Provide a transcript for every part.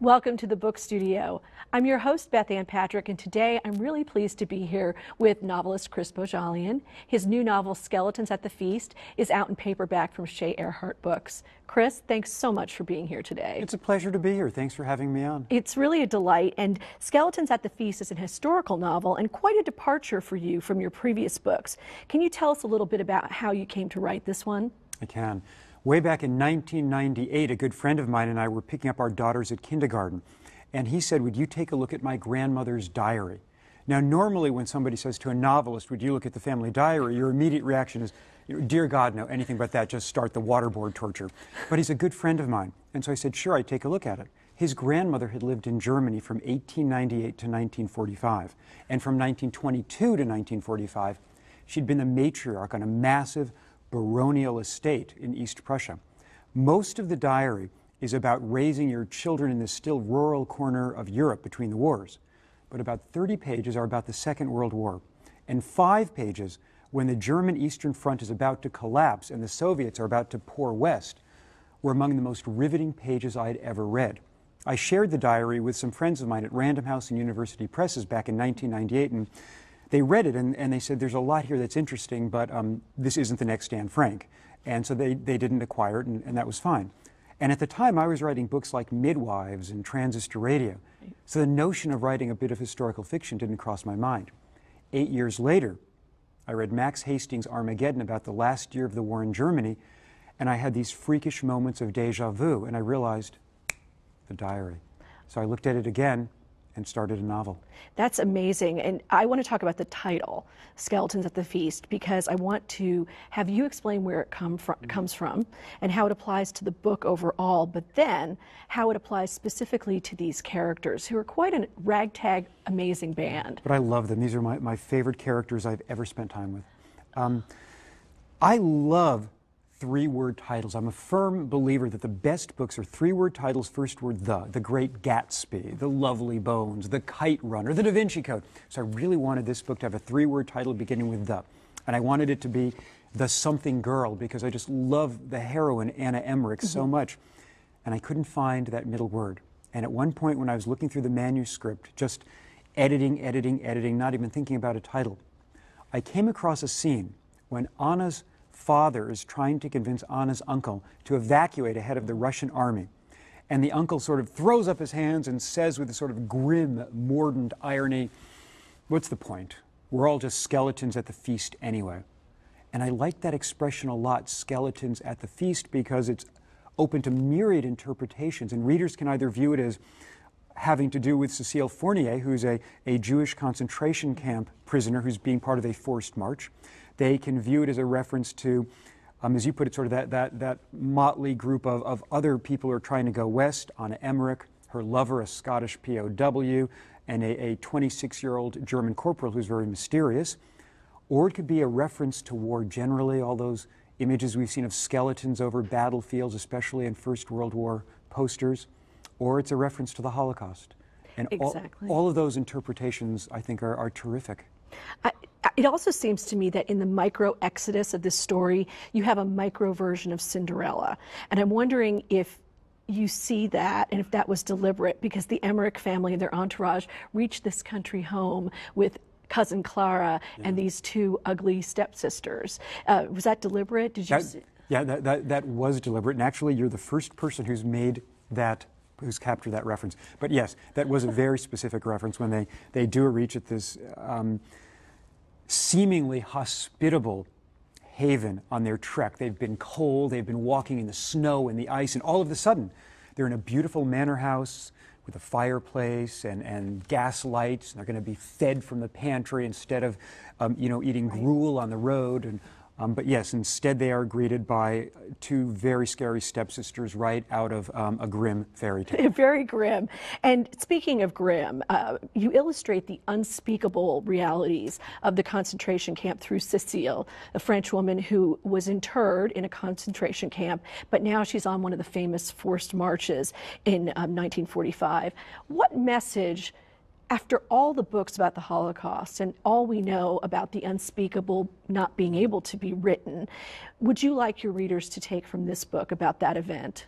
Welcome to the Book Studio. I'm your host, Beth Ann Patrick, and today I'm really pleased to be here with novelist Chris Bohjalian. His new novel, Skeletons at the Feast, is out in paperback from Shea Erhardt Books. Chris, thanks so much for being here today. It's a pleasure to be here. Thanks for having me on. It's really a delight, and Skeletons at the Feast is an historical novel and quite a departure for you from your previous books. Can you tell us a little bit about how you came to write this one? I can. Way back in 1998, a good friend of mine and I were picking up our daughters at kindergarten, and he said, "Would you take a look at my grandmother's diary?" Now, normally when somebody says to a novelist, "Would you look at the family diary?" your immediate reaction is, "Dear God, no, anything but that, just start the waterboard torture." But he's a good friend of mine, and so I said, sure, I'd take a look at it. His grandmother had lived in Germany from 1898 to 1945, and from 1922 to 1945, she'd been the matriarch on a massive baronial estate in East Prussia. Most of the diary is about raising your children in this still rural corner of Europe between the wars. But about 30 pages are about the Second World War, and 5 pages when the German Eastern Front is about to collapse and the Soviets are about to pour west were among the most riveting pages I'd ever read. I shared the diary with some friends of mine at Random House and University Presses back in 1998, and they read it and they said, "There's a lot here that's interesting, but this isn't the next Anne Frank." And so they didn't acquire it, and that was fine. And at the time, I was writing books like Midwives and Transistor Radio. So the notion of writing a bit of historical fiction didn't cross my mind. 8 years later, I read Max Hastings' Armageddon about the last year of the war in Germany, and I had these freakish moments of deja vu, and I realized the diary. So I looked at it again and started a novel. That's amazing, and I want to talk about the title, Skeletons at the Feast, because I want to have you explain where it comes from and how it applies to the book overall, but then how it applies specifically to these characters who are quite a ragtag, amazing band. But I love them. These are my favorite characters I've ever spent time with. I love 3-word titles. I'm a firm believer that the best books are 3-word titles, first word The Great Gatsby, The Lovely Bones, The Kite Runner, The Da Vinci Code. So I really wanted this book to have a 3-word title beginning with The. And I wanted it to be The Something Girl because I just love the heroine, Anna Emmerich, so much. And I couldn't find that middle word. And at one point when I was looking through the manuscript, just editing, not even thinking about a title, I came across a scene when Anna's father is trying to convince Anna's uncle to evacuate ahead of the Russian army. And the uncle sort of throws up his hands and says with a sort of grim, mordant irony, "What's the point? We're all just skeletons at the feast anyway." And I like that expression a lot, skeletons at the feast, because it's open to myriad interpretations. And readers can either view it as having to do with Cécile Fournier, who's a Jewish concentration camp prisoner who's being part of a forced march. They can view it as a reference to, as you put it, sort of that motley group of other people who are trying to go west. Anna Emmerich, her lover, a Scottish POW, and a 26-year-old German corporal who's very mysterious. Or it could be a reference to war generally, all those images we've seen of skeletons over battlefields, especially in First World War posters. Or it's a reference to the Holocaust. And exactly. all of those interpretations, I think, are terrific. It also seems to me that in the micro exodus of this story, you have a micro version of Cinderella. And I'm wondering if you see that and if that was deliberate, because the Emmerich family and their entourage reached this country home with cousin Clara and these 2 ugly stepsisters. Was that deliberate? Did you Yeah, that was deliberate. And actually, you're the first person who's captured that reference. But yes, that was a very specific reference when they do reach at this seemingly hospitable haven on their trek. They've been cold, they've been walking in the snow and the ice, and all of a sudden, they're in a beautiful manor house with a fireplace and gas lights, and they're going to be fed from the pantry instead of, eating gruel on the road. And but yes, instead they are greeted by 2 very scary stepsisters right out of a grim fairy tale. Very grim. And speaking of grim, you illustrate the unspeakable realities of the concentration camp through Cécile, a French woman who was interred in a concentration camp, but now she's on one of the famous forced marches in 1945. What message, after all the books about the Holocaust and all we know about the unspeakable not being able to be written, would you like your readers to take from this book about that event?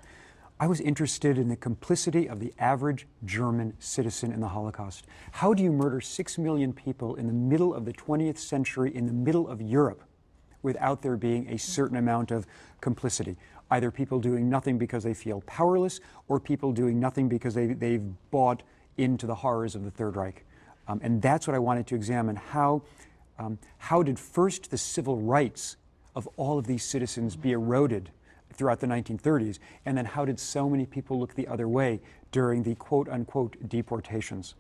I was interested in the complicity of the average German citizen in the Holocaust. How do you murder 6 million people in the middle of the 20th century, in the middle of Europe, without there being a certain amount of complicity? Either people doing nothing because they feel powerless, or people doing nothing because they've bought into the horrors of the Third Reich. And that's what I wanted to examine. How did first the civil rights of all of these citizens be eroded throughout the 1930s, and then how did so many people look the other way during the quote-unquote deportations?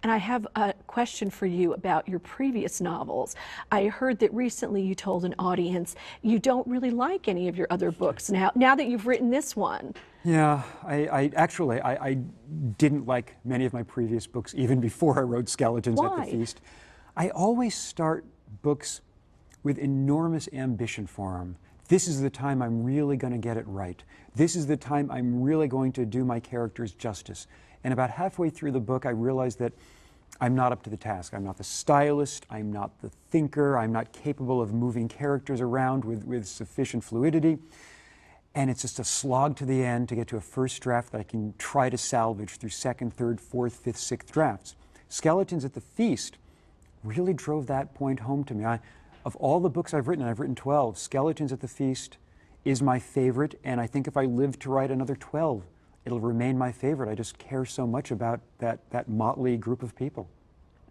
And I have a question for you about your previous novels. I heard that recently you told an audience you don't really like any of your other books now that you've written this one. Yeah, I actually didn't like many of my previous books even before I wrote Skeletons at the Feast. I always start books with enormous ambition for them. This is the time I'm really going to get it right. This is the time I'm really going to do my characters justice. And about halfway through the book, I realized that I'm not up to the task. I'm not the stylist, I'm not the thinker, I'm not capable of moving characters around with sufficient fluidity. And it's just a slog to the end to get to a first draft that I can try to salvage through second, third, fourth, fifth, sixth drafts. Skeletons at the Feast really drove that point home to me. Of all the books I've written 12, Skeletons at the Feast is my favorite, and I think if I live to write another 12, it'll remain my favorite. I just care so much about that motley group of people.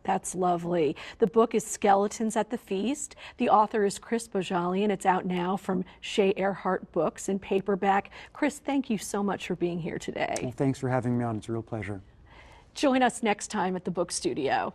That's lovely. The book is Skeletons at the Feast. The author is Chris Bohjalian. It's out now from Shea Earhart Books in paperback. Chris, thank you so much for being here today. Well, thanks for having me on. It's a real pleasure. Join us next time at the Book Studio.